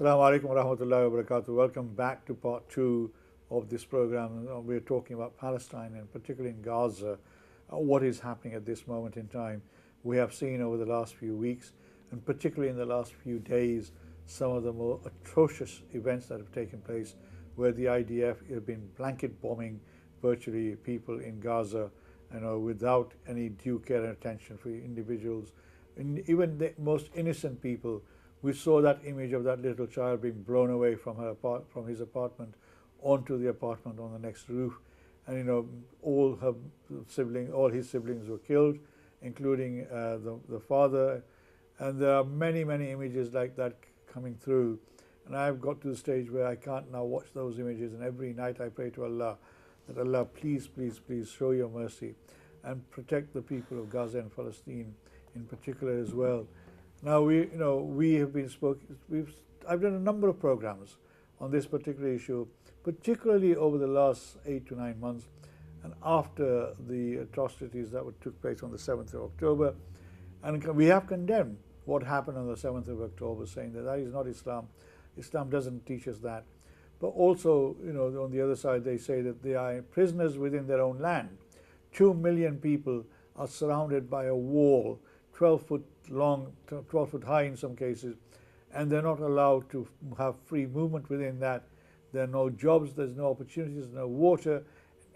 Assalamu alaikum wa rahmatullahi wa barakatuh. Welcome back to part 2 of this program. We're talking about Palestine and particularly in Gaza, what is happening at this moment in time. We have seen over the last few weeks, and particularly in the last few days, some of the more atrocious events that have taken place, where the IDF have been blanket bombing virtually people in Gaza, without any due care and attention for individuals, and even the most innocent people. We saw that image of that little child being blown away from his apartment onto the apartment on the next roof, and all his siblings were killed, including the father. And there are many images like that coming through, and I've got to the stage where I can't now watch those images, and every night I pray to Allah that Allah, please show your mercy and protect the people of Gaza and Palestine in particular as well. Now we have been I've done a number of programs on this particular issue, particularly over the last 8 to 9 months, and after the atrocities that took place on the 7th of October, and we have condemned what happened on the 7th of October, saying that is not Islam. Islam doesn't teach us that. But also, on the other side, they say that they are prisoners within their own land. 2 million people are surrounded by a wall, 12 foot long, 12 foot high in some cases, and they're not allowed to have free movement within that. There are no jobs, there's no opportunities, no water.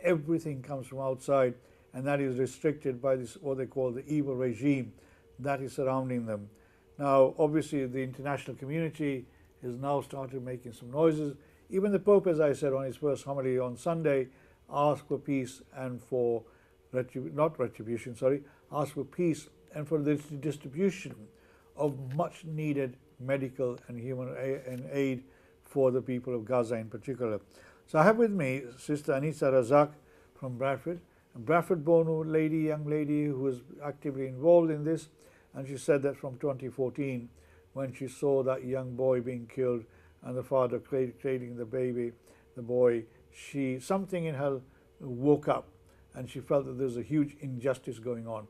Everything comes from outside, and that is restricted by this, what they call the evil regime that is surrounding them. Now, obviously, the international community has now started making some noises. Even the Pope, as I said on his first homily on Sunday, asked for peace and for asked for peace and for the distribution of much needed medical and human aid for the people of Gaza in particular. So I have with me Sister Anisa Razak from Bradford, a Bradford-born young lady who is actively involved in this, and she said that from 2014, when she saw that young boy being killed and the father cradling the boy, something in her woke up, and she felt that there's a huge injustice going on.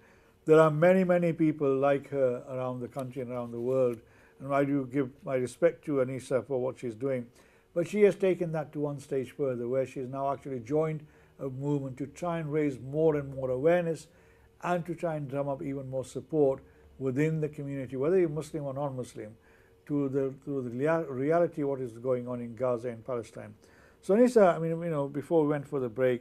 There are many people like her around the country and around the world, and I do give my respect to Anisa for what she's doing. But she has taken that to one stage further, where she's now actually joined a movement to try and raise more and more awareness and to try and drum up even more support within the community, whether you're Muslim or non-Muslim, to the reality of what is going on in Gaza and Palestine. So Anisa, before we went for the break,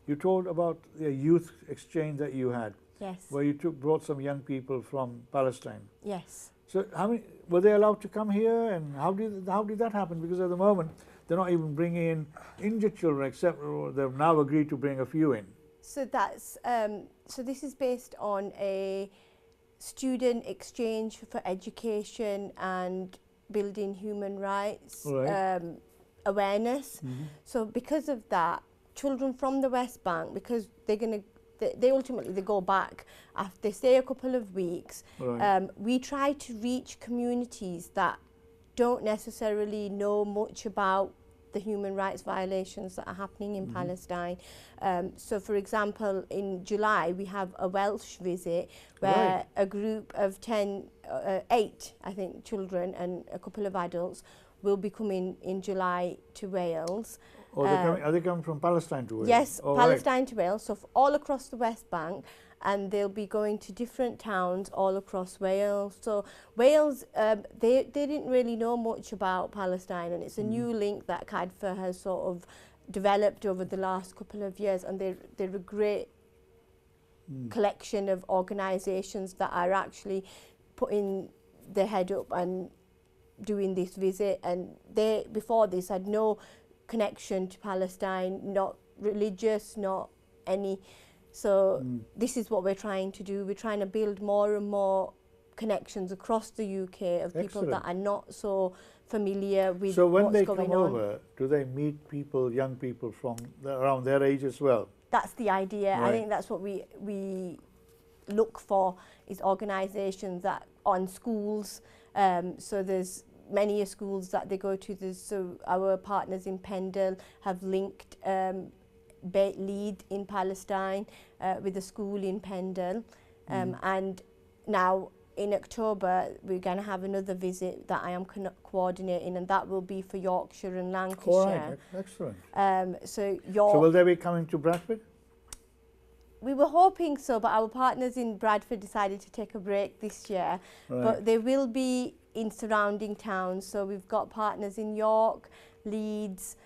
you told about the youth exchange that you had. Yes. Where you brought some young people from Palestine. Yes. So how many were they allowed to come here, and how did that happen? Because at the moment they're not even bringing in injured children, except they've now agreed to bring a few in. So that's so this is based on a student exchange for education and building human rights awareness. Mm-hmm. So because of that, children from the West Bank, because they ultimately go back after they stay a couple of weeks. Right. We try to reach communities that don't necessarily know much about the human rights violations that are happening in Palestine. So for example, in July we have a Welsh visit where a group of 8 I think children and a couple of adults will be coming in July to Wales. Are they coming from Palestine to Wales? Yes, Palestine to Wales, so all across the West Bank, and they'll be going to different towns all across Wales. So Wales, they didn't really know much about Palestine, and it's a new link that CADFA has sort of developed over the last couple of years, and they're a great collection of organisations that are actually putting their head up and doing this visit, and they before this had no connection to Palestine, not religious, not any. So this is what we're trying to do. We're trying to build more and more connections across the UK of people that are not so familiar with what's going on. So when they come over, do they meet people, young people from around their age as well? That's the idea. Right. I think that's what we look for, is organisations that on schools. So there's many schools that they go to. So our partners in Pendle have linked Lead in Palestine with a school in Pendle, and now in October, we're going to have another visit that I am coordinating, and that will be for Yorkshire and Lancashire. All right, excellent. So will they be coming to Bradford? We were hoping so, but our partners in Bradford decided to take a break this year. Right. But they will be in surrounding towns. So we've got partners in York, Leeds,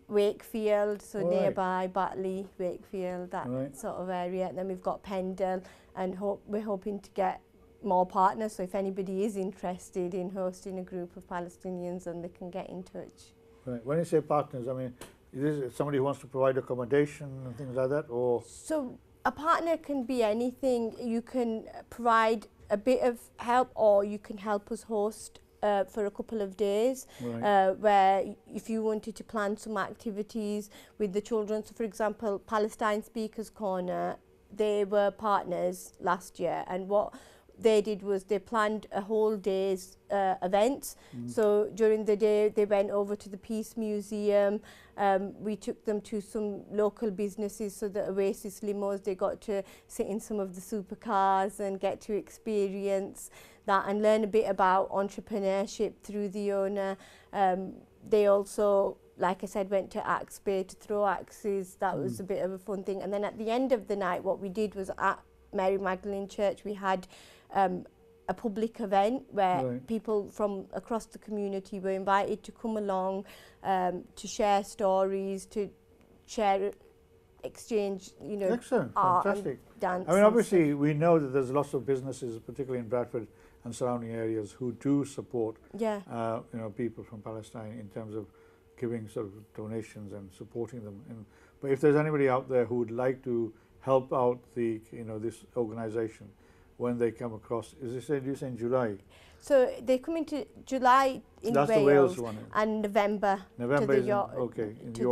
Wakefield, so nearby, Batley, Wakefield, that sort of area. And then we've got Pendle, and we're hoping to get more partners. So if anybody is interested in hosting a group of Palestinians, then they can get in touch. Right. When you say partners, I mean, is this somebody who wants to provide accommodation and things like that, or? So a partner can be anything. You can provide a bit of help, or you can help us host for a couple of days, where if you wanted to plan some activities with the children. So for example, Palestine Speakers Corner, they were partners last year, and what they did was they planned a whole day's event. So during the day they went over to the Peace Museum. We took them to some local businesses, so the Oasis limos, they got to sit in some of the supercars and get to experience that and learn a bit about entrepreneurship through the owner. They also, like I said, went to Axe Bay to throw axes. That was a bit of a fun thing. And then at the end of the night, what we did was at Mary Magdalene Church, we had a public event where people from across the community were invited to come along, to share stories, to share, exchange, you know, excellent, art fantastic. And dance. I mean, obviously, we know that there's lots of businesses, particularly in Bradford and surrounding areas, who do support, you know, people from Palestine in terms of giving sort of donations and supporting them. But if there's anybody out there who would like to help out the, you know, this organisation when they come across, is this, you say in July? So they come into July in That's Wales, the Wales one, and November to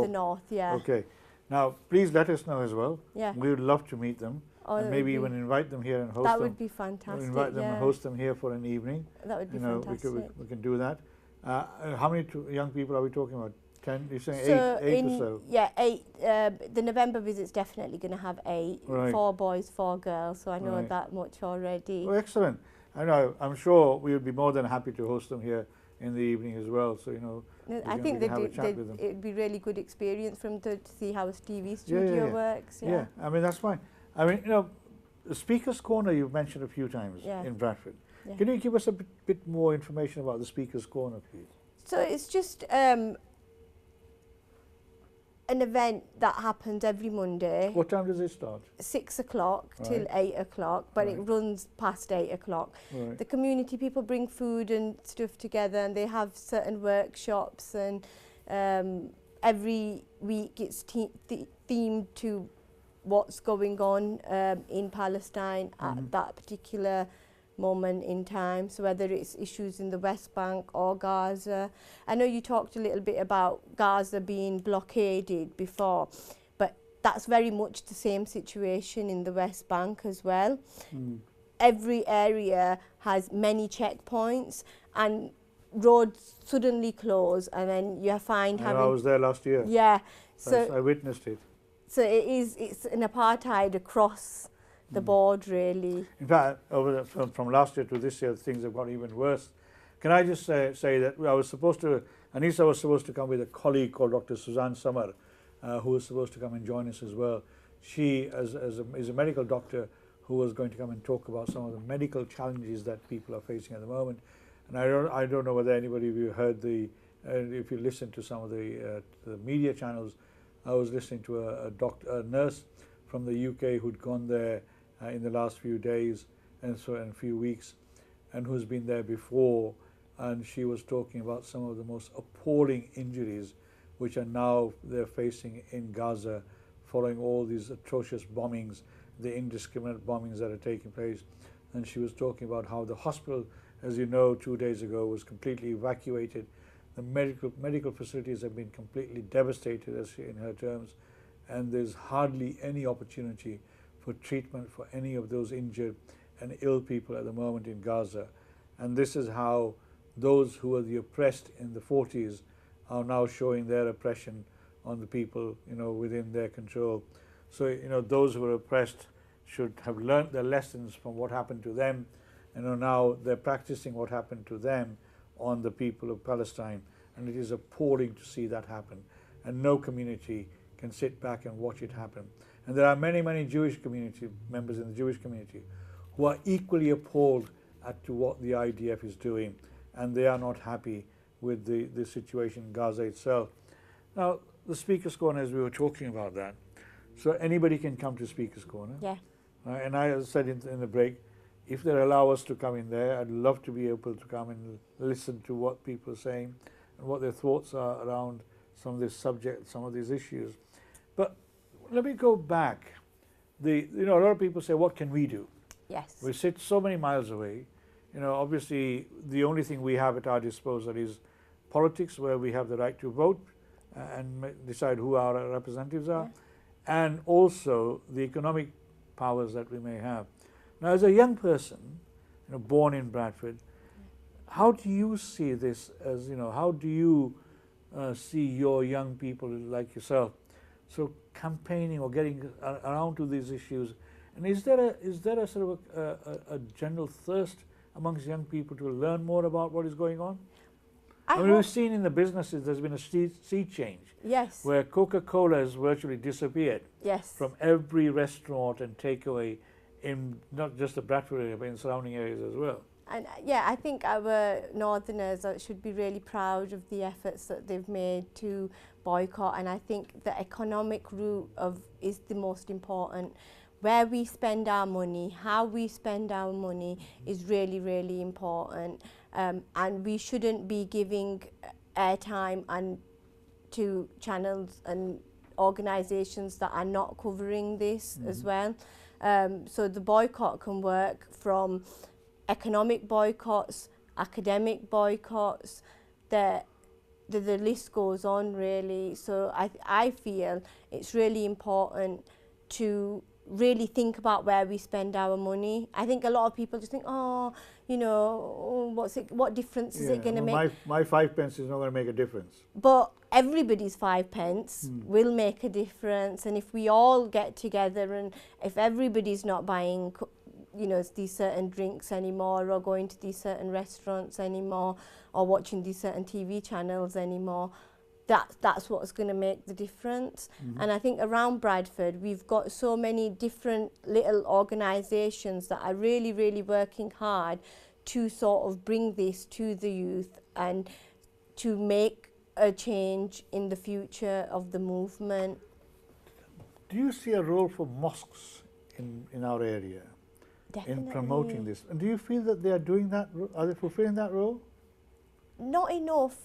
the north. Yeah. Okay. Now, please let us know as well. Yeah. We would love to meet them, and maybe even invite them here and host them. That would be fantastic. Invite them and host them here for an evening. That would be fantastic. We can do that. How many young people are we talking about? 10? You're saying so eight or so? Yeah, 8. The November visit's definitely going to have 8. Right. 4 boys, 4 girls. So I know that much already. Oh, excellent. I know. I'm sure we would be more than happy to host them here in the evening as well. So, you know, I think it'd be really good experience for them to see how a TV studio works. Yeah, I mean, that's fine. I mean, you know, the Speakers Corner you've mentioned a few times in Bradford. Yeah. Can you give us a bit more information about the Speakers Corner, please? So it's just an event that happens every Monday. What time does it start? 6 o'clock till 8 o'clock, but it runs past 8 o'clock. The community people bring food and stuff together, and they have certain workshops, and every week it's themed to what's going on in Palestine at that particular moment in time. So whether it's issues in the West Bank or Gaza. I know you talked a little bit about Gaza being blockaded before, but that's very much the same situation in the West Bank as well. Every area has many checkpoints, and roads suddenly close, and then you find I was there last year. Yeah. So I witnessed it. So it's an apartheid across the board, really. In fact, from last year to this year, things have got even worse. Can I just say that Anissa was supposed to come with a colleague called Dr. Suzanne Summer, who was supposed to come and join us as well. She is a medical doctor who was going to come and talk about some of the medical challenges that people are facing at the moment. And I don't know whether anybody of you heard if you listen to some of the media channels. I was listening to a nurse from the UK who'd gone there in the last few days and a few weeks, and who's been there before, and she was talking about some of the most appalling injuries which are now they're facing in Gaza following all these atrocious bombings, the indiscriminate bombings that are taking place. And she was talking about how the hospital, as you know, 2 days ago was completely evacuated. The medical facilities have been completely devastated, as in her terms, and there's hardly any opportunity for treatment for any of those injured and ill people at the moment in Gaza. And this is how those who were the oppressed in the 40s are now showing their oppression on the people, you know, within their control. So, you know, those who were oppressed should have learnt their lessons from what happened to them now they're practicing what happened to them on the people of Palestine, and it is appalling to see that happen. And no community can sit back and watch it happen. And there are many, many Jewish community members in the Jewish community who are equally appalled to what the IDF is doing, and they are not happy with the situation in Gaza itself. Now, the Speaker's Corner, as we were talking about that, so anybody can come to Speaker's Corner. Yeah. And I said in the break, if they allow us to come in there, I'd love to be able to come and listen to what people are saying and what their thoughts are around some of this subject, some of these issues. But let me go back. A lot of people say, what can we do? Yes. We sit so many miles away. Obviously, the only thing we have at our disposal is politics, where we have the right to vote and decide who our representatives are, and also the economic powers that we may have. Now, as a young person, born in Bradford, how do you see this as, how do you see your young people like yourself so campaigning or getting around to these issues? And is there a sort of a general thirst amongst young people to learn more about what is going on? I mean, we've seen in the businesses there's been a sea change. Yes. Where Coca-Cola has virtually disappeared. Yes. From every restaurant and takeaway in not just the Bradford area, but in surrounding areas as well. And I think our Northerners should be really proud of the efforts that they've made to boycott, and I think the economic route is the most important. Where we spend our money, how we spend our money is really, really important. And we shouldn't be giving airtime to channels and organisations that are not covering this as well. So the boycott can work from economic boycotts, academic boycotts, the list goes on really. So I feel it's really important to really think about where we spend our money. I think a lot of people just think, what difference is it going to make? My 5 pence is not going to make a difference. But everybody's 5 pence will make a difference, and if we all get together, and if everybody's not buying these certain drinks anymore, or going to these certain restaurants anymore, or watching these certain TV channels anymore, that's what's going to make the difference. And I think around Bradford we've got so many different little organisations that are really, really working hard to sort of bring this to the youth and to make a change in the future of the movement. Do you see a role for mosques in our area? Definitely. In promoting this? And do you feel that they are doing that? Are they fulfilling that role? Not enough.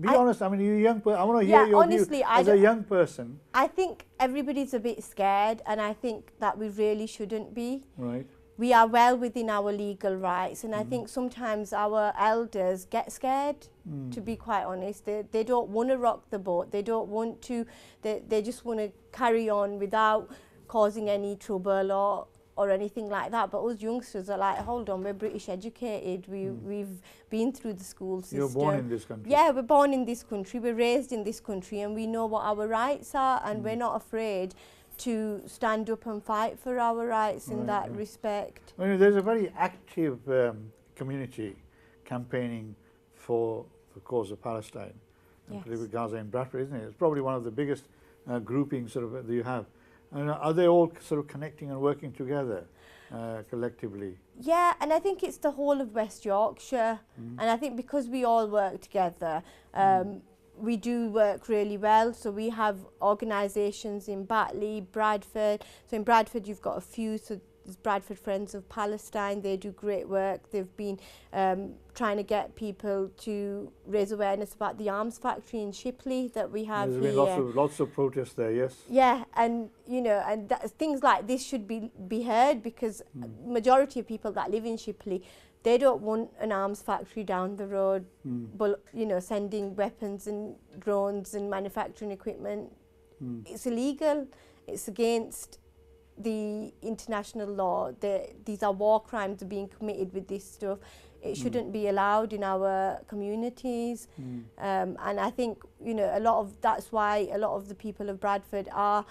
Be honest, I mean, you're a young person. I want to hear your honestly, view as a young person. I think everybody's a bit scared, and I think that we really shouldn't be. Right. We are well within our legal rights, and I think sometimes our elders get scared, to be quite honest. They don't want to rock the boat. They don't want to, they just want to carry on without causing any trouble or anything like that. But us youngsters are like, hold on, we're British educated, we've been through the school system. You're born in this country. Yeah, we're born in this country, we're raised in this country, and we know what our rights are, and we're not afraid to stand up and fight for our rights in that respect. I mean, there's a very active community campaigning for the cause of Palestine, and particularly Gaza and Bradford, isn't it? It's probably one of the biggest groupings sort of that you have. And are they all sort of connecting and working together collectively? Yeah, and I think it's the whole of West Yorkshire. And I think because we all work together, we do work really well. So we have organisations in Batley, Bradford. So in Bradford you've got a few. So there's Bradford Friends of Palestine. They do great work. They've been trying to get people to raise awareness about the arms factory in Shipley that we have here. There's been lots of protests there, yes. Yeah, and things like this should be heard, because majority of people that live in Shipley, they don't want an arms factory down the road, but sending weapons and drones and manufacturing equipment. It's illegal. It's against the international law. These are war crimes being committed with this stuff. It shouldn't be allowed in our communities. And I think that's why a lot of the people of Bradford are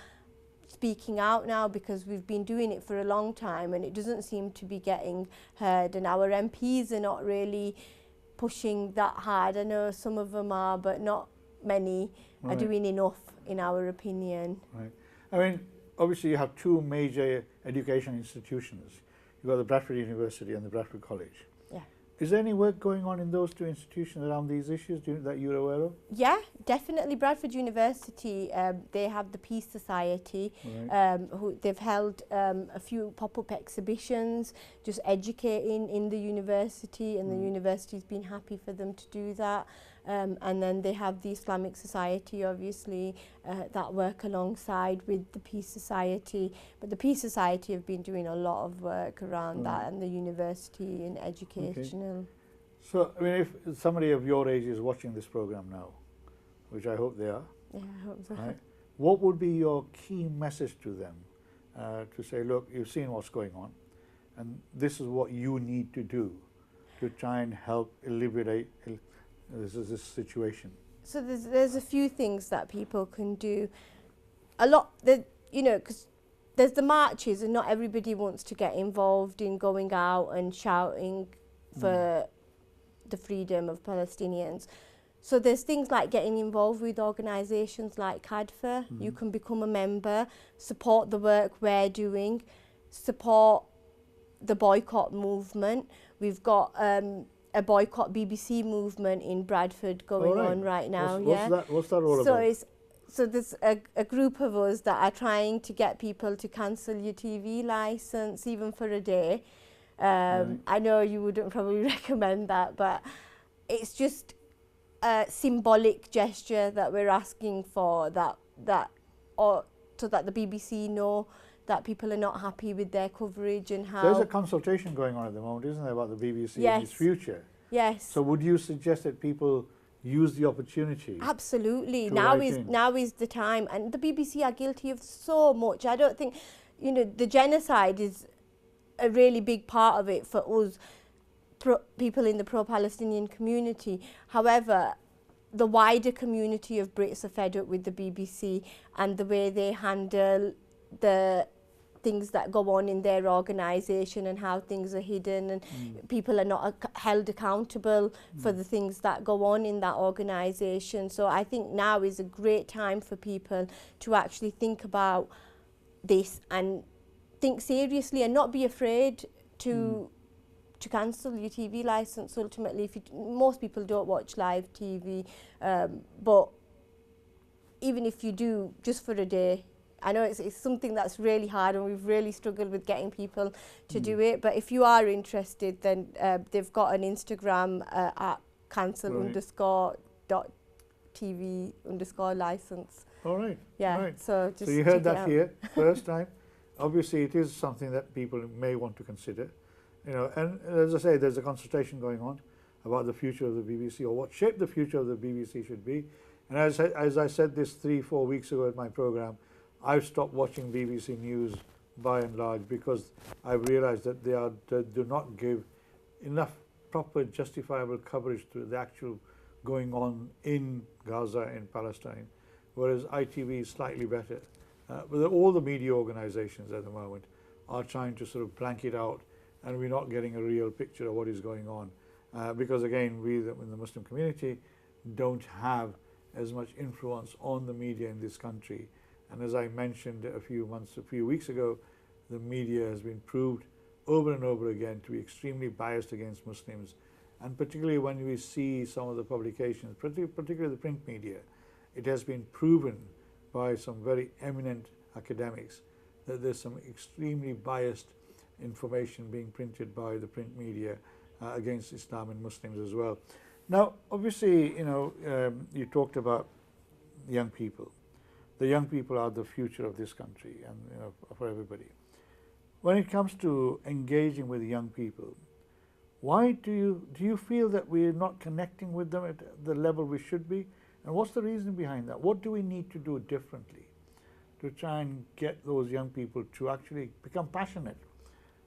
speaking out now, because we've been doing it for a long time and it doesn't seem to be getting heard, and our MPs are not really pushing that hard. I know some of them are, but not many are doing enough, in our opinion. Right. I mean, obviously you have two major education institutions. You've got the Bradford University and the Bradford College. Yeah. Is there any work going on in those two institutions around these issues that you're aware of? Yeah, definitely. Bradford University, they have the Peace Society. They've held a few pop-up exhibitions, just educating in the university, and the university's been happy for them to do that. And then they have the Islamic Society, obviously, that work alongside with the Peace Society. But the Peace Society have been doing a lot of work around that, and the university and educational. Okay. So, I mean, if somebody of your age is watching this program now, which I hope they are, yeah, I hope so. Right, what would be your key message to them to say, look, you've seen what's going on, and this is what you need to do to try and help alleviate this situation? So there's a few things that people can do. A lot, because there's the marches, and not everybody wants to get involved in going out and shouting for the freedom of Palestinians. So there's things like getting involved with organisations like CADFA. You can become a member, support the work we're doing, support the boycott movement. We've got a boycott BBC movement in Bradford going on right now. What's that all about? So there's a group of us that are trying to get people to cancel your TV licence, even for a day. I know you wouldn't probably recommend that, but it's just a symbolic gesture that we're asking for, so that the BBC know that people are not happy with their coverage and how... There's a consultation going on at the moment, isn't there, about the BBC and its future? Yes. So would you suggest that people use the opportunity? Absolutely. Now is the time. And the BBC are guilty of so much. I don't think, the genocide is a really big part of it for us, people in the pro-Palestinian community. However, the wider community of Brits are fed up with the BBC and the way they handle the things that go on in their organisation and how things are hidden, and people are not held accountable for the things that go on in that organisation. So I think now is a great time for people to actually think about this and think seriously and not be afraid to cancel your TV licence. Ultimately, most people don't watch live TV, but even if you do, just for a day, I know it's something that's really hard, and we've really struggled with getting people to do it. But if you are interested, then they've got an Instagram at cancel_TV_license. All right. Yeah. Right. So you heard that here first time. Obviously, it is something that people may want to consider. And as I say, there's a consultation going on about the future of the BBC, or what shape the future of the BBC should be. And as I said this 3-4 weeks ago at my program, I've stopped watching BBC News by and large, because I've realised that they do not give enough proper justifiable coverage to the actual going on in Gaza, in Palestine, whereas ITV is slightly better. But all the media organisations at the moment are trying to sort of blank it out, and we're not getting a real picture of what is going on. Because again, we in the Muslim community don't have as much influence on the media in this country. And as I mentioned a few weeks ago, the media has been proved over and over again to be extremely biased against Muslims. And particularly when we see some of the publications, particularly the print media, it has been proven by some very eminent academics that there's some extremely biased information being printed by the print media against Islam and Muslims as well. Now, obviously, you talked about young people. The young people are the future of this country, and for everybody. When it comes to engaging with young people, why do you feel that we're not connecting with them at the level we should be? And what's the reason behind that? What do we need to do differently to try and get those young people to actually become passionate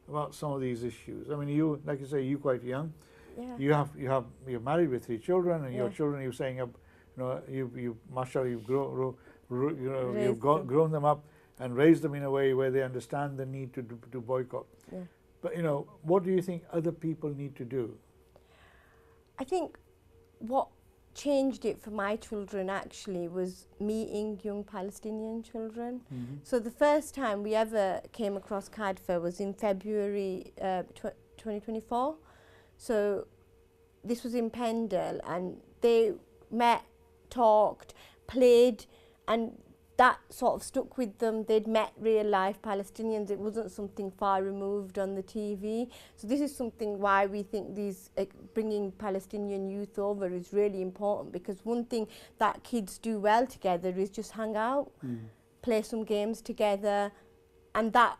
about some of these issues? I mean, you, like you say, you're quite young. Yeah. You're married with 3 children, and your children, you're saying, mashallah, you've grown them up, and raise them in a way where they understand the need to boycott. Yeah. But, you know, what do you think other people need to do? I think what changed it for my children actually was meeting young Palestinian children. So the first time we ever came across Cadfa was in February 2024. So this was in Pendle, and they met, talked, played, and that sort of stuck with them. They'd met real life Palestinians. It wasn't something far removed on the TV. So this is something why we think these bringing Palestinian youth over is really important, because one thing that kids do well together is just hang out, play some games together, and that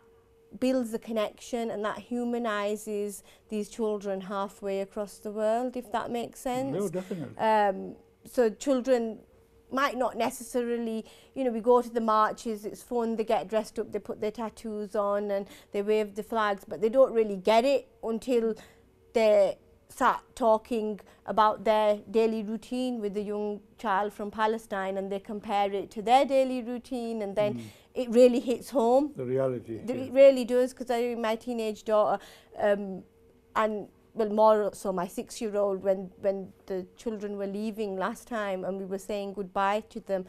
builds a connection, and that humanises these children halfway across the world, if that makes sense. No, definitely. So children might not necessarily, you know, we go to the marches, it's fun, they get dressed up, they put their tattoos on and they wave the flags, but they don't really get it until they start talking about their daily routine with a young child from Palestine, and they compare it to their daily routine, and then it really hits home. The reality. It really does, because I my teenage daughter, and well, more so my 6-year-old, when the children were leaving last time and we were saying goodbye to them,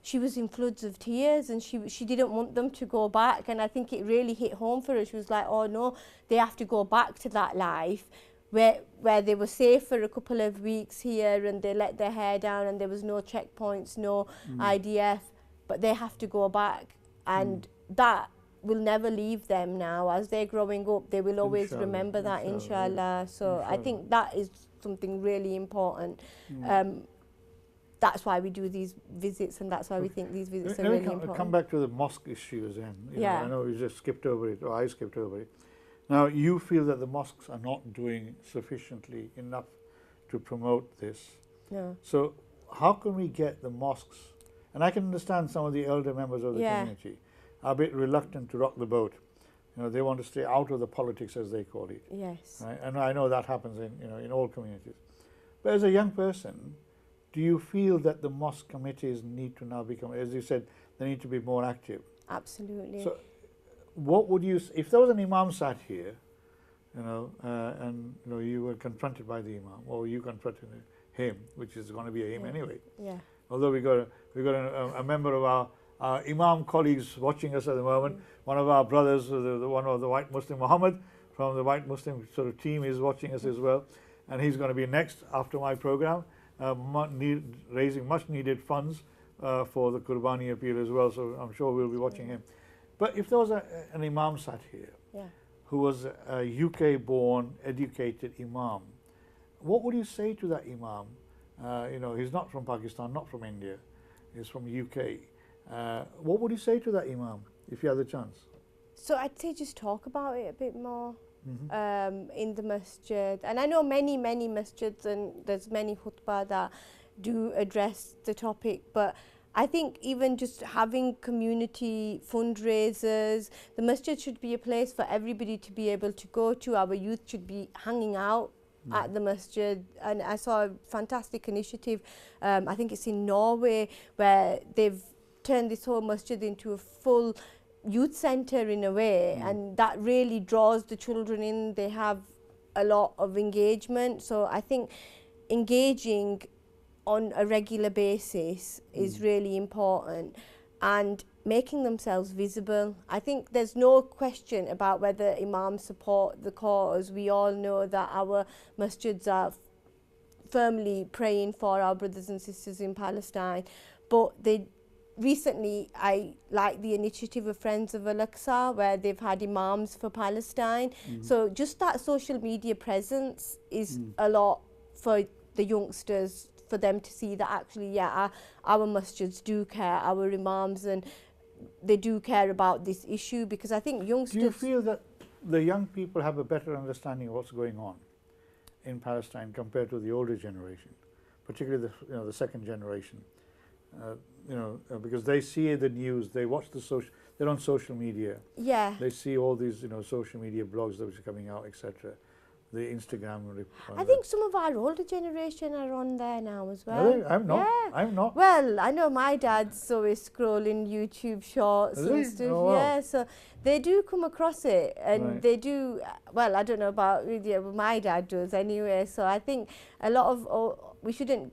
she was in floods of tears, and she didn't want them to go back. And I think it really hit home for her. She was like, oh no, they have to go back to that life where they were safe for a couple of weeks here, and they let their hair down, and there was no checkpoints, no IDF, but they have to go back, and that will never leave them now. As they're growing up, they will always remember that, inshallah. So I think that is something really important. That's why we do these visits, and that's why we think these visits are really important. Come back to the mosque issues, and Yeah. I know you just skipped over it, or I skipped over it. Now, you feel that the mosques are not doing sufficiently enough to promote this. No. So how can we get the mosques, and I can understand some of the elder members of the community are a bit reluctant to rock the boat. You know, they want to stay out of the politics, as they call it. Yes. Right? And I know that happens in all communities. But as a young person, do you feel that the mosque committees need to now become, as you said, they need to be more active? Absolutely. So what would you, if there was an imam sat here, and you were confronted by the imam, or you confronted him, which is going to be a him anyway. Yeah. Although we got a member of our imam colleagues watching us at the moment. One of our brothers, one of the white Muslim, Muhammad, from the white Muslim sort of team, is watching us as well, and he's going to be next after my program, raising much needed funds for the Qurbani appeal as well. So I'm sure we'll be watching him. But if there was an imam sat here, who was a UK-born, educated imam, what would you say to that imam? He's not from Pakistan, not from India, he's from UK. What would you say to that imam if you had the chance? So I'd say just talk about it a bit more in the masjid. And I know many masjids, and there's many khutbah that do address the topic, but I think even just having community fundraisers, the masjid should be a place for everybody to be able to go to. Our youth should be hanging out at the masjid. And I saw a fantastic initiative, I think it's in Norway, where they've turned this whole masjid into a full youth centre in a way, and that really draws the children in. They have a lot of engagement. So I think engaging on a regular basis is really important, and making themselves visible. I think there's no question about whether imams support the cause. We all know that our masjids are firmly praying for our brothers and sisters in Palestine, but recently I like the initiative of Friends of Al-Aqsa, where they've had imams for Palestine. So just that social media presence is a lot for the youngsters, for them to see that actually, our masjids do care, our imams, and they do care about this issue. Because I think youngsters... Do you feel that the young people have a better understanding of what's going on in Palestine compared to the older generation, particularly the second generation? Because they see the news, they watch they're on social media. Yeah. They see all these social media blogs that are coming out, etc. the Instagram. I think some of our older generation are on there now as well. Really? I'm not. Yeah. I'm not. Well, I know my dad's always scrolling YouTube shorts Is and he? stuff. Oh, wow. Yeah, so they do come across it, and Right. they do. Well, I don't know about but my dad does anyway. So I think a lot of we shouldn't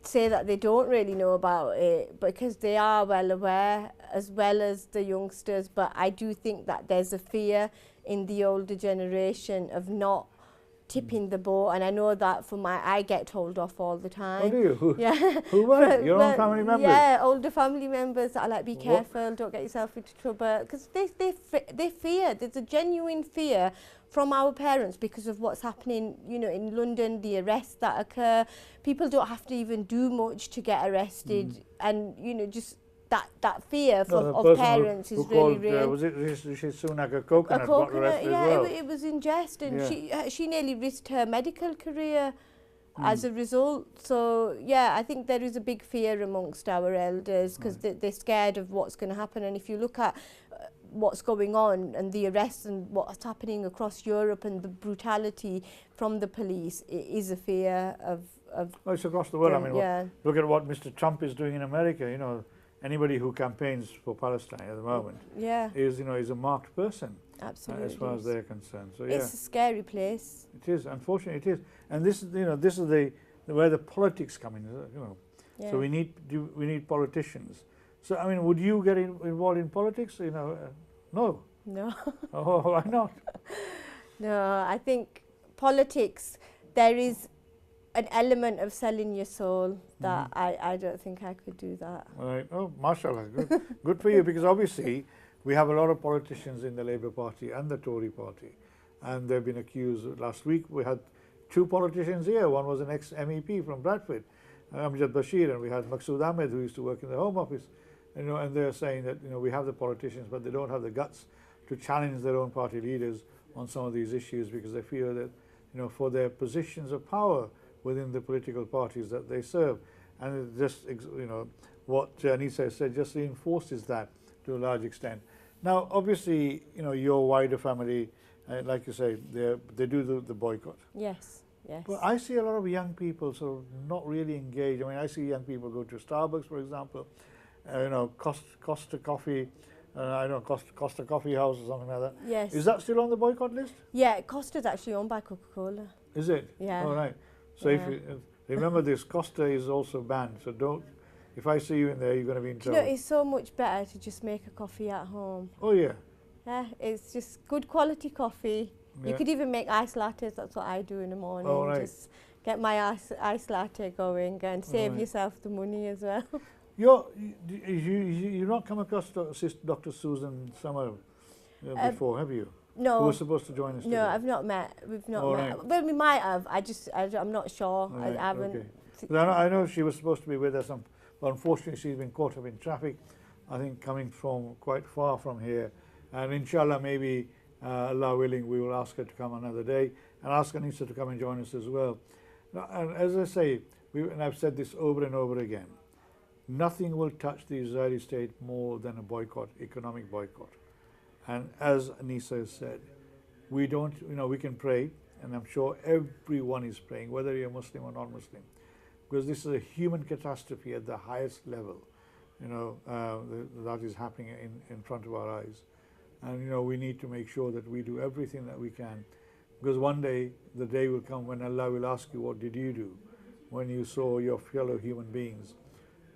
say that they don't really know about it, because they are well aware, as well as the youngsters. But I do think that there's a fear in the older generation of not tipping the boat, and I know that I get told off all the time. Oh, do you? Who, Yeah. who were it? Your own family members? Yeah, older family members that are like, be What? careful, don't get yourself into trouble, because they fear. There's a genuine fear from our parents because of what's happening, in London, the arrests that occur. People don't have to even do much to get arrested, and just that fear of parents is really real. Was it Rishi Sunak a coconut? Got arrested yeah, as well? it was in jest, and Yeah. she nearly risked her medical career as a result. So yeah, I think there is a big fear amongst our elders, because they're scared of what's going to happen. And if you look at what's going on and the arrests and what's happening across Europe and the brutality from the police, it is a fear of Oh, it's across the world. them, I mean, yeah. look at what Mr. Trump is doing in America. Anybody who campaigns for Palestine at the moment is a marked person. Absolutely. As far as they're concerned. So yeah, it's a scary place. it is. Unfortunately, it is. And this is where the politics come in. Yeah. So we need politicians. So I mean, would you get involved in politics? No. No. Oh, why not? No, I think politics, there is an element of selling your soul that I don't think I could do that. Right. Oh, mashallah. Good for you, because obviously we have a lot of politicians in the Labour Party and the Tory Party, and they've been accused. Last week we had two politicians here. One was an ex-MEP from Bradford, Amjad Bashir, and we had Maqsood Ahmed, who used to work in the Home Office. And they're saying that we have the politicians, but they don't have the guts to challenge their own party leaders on some of these issues, because they fear that for their positions of power within the political parties that they serve. And it just what Anisa said just reinforces that to a large extent. Now obviously your wider family, like you say, they do the boycott. Yes. But I see a lot of young people sort of not really engaged. I mean, I see young people go to Starbucks, for example, Costa Coffee, Costa Coffee House or something like that. Yes. Is that still on the boycott list? Yeah, Costa's actually owned by Coca-Cola. Is it? Yeah. All right. So if you remember this, Costa is also banned. So don't. If I see you in there, you're going to be in trouble. It's so much better to just make a coffee at home. Oh yeah. Yeah, it's just good quality coffee. Yeah. You could even make ice lattes. That's what I do in the morning. Oh, right. Just get my ice latte going and save yourself the money as well. You've not come across Dr. Susan Summer before, have you? No. Who was supposed to join us today? No, I've not met. We've not met. Right. Well, we might have. I'm not sure. Right, I haven't. Okay. I know she was supposed to be with us, but unfortunately she's been caught up in traffic, I think coming from quite far from here. And inshallah, maybe, Allah willing, we will ask her to come another day, and ask Anisa to come and join us as well. Now, and as I say, and I've said this over and over again, nothing will touch the Israeli state more than a boycott, economic boycott. And as Anisa has said, we can pray, and I'm sure everyone is praying, whether you're Muslim or non-Muslim, because this is a human catastrophe at the highest level, that is happening in front of our eyes. And we need to make sure that we do everything that we can, because one day the day will come when Allah will ask you, what did you do when you saw your fellow human beings,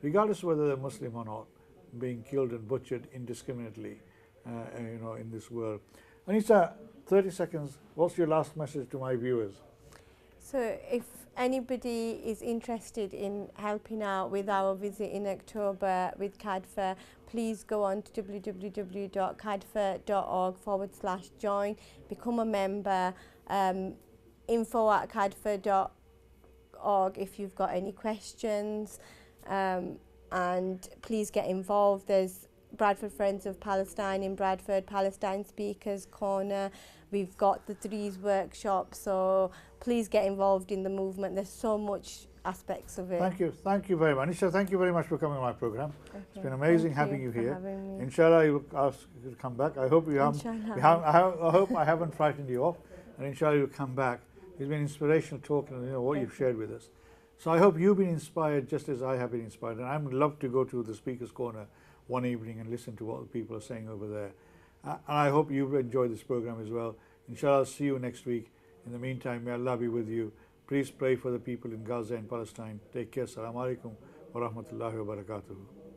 regardless of whether they're Muslim or not, being killed and butchered indiscriminately, in this world. Anisa, 30 seconds, what's your last message to my viewers? So if anybody is interested in helping out with our visit in October with CADFA, please go on to www.cadfa.org/join, become a member, info@cadfa.org if you've got any questions, and please get involved. There's Bradford Friends of Palestine in Bradford, Palestine Speakers Corner. We've got the Threes workshop, so please get involved in the movement. There's so much aspects of it. Thank you very much. Anisha, thank you very much for coming on my program. Okay. It's been amazing Thank having you for here. having me. Inshallah, you will come back. I hope I hope I haven't frightened you off, and inshallah you'll come back. It's been inspirational talking, what you've shared with us. So I hope you've been inspired just as I have been inspired, and I would love to go to the Speaker's Corner one evening and listen to what the people are saying over there. And I hope you've enjoyed this program as well. Inshallah, I'll see you next week. In the meantime, may Allah be with you. Please pray for the people in Gaza and Palestine. Take care. Assalamu alaikum wa rahmatullahi wa barakatuh.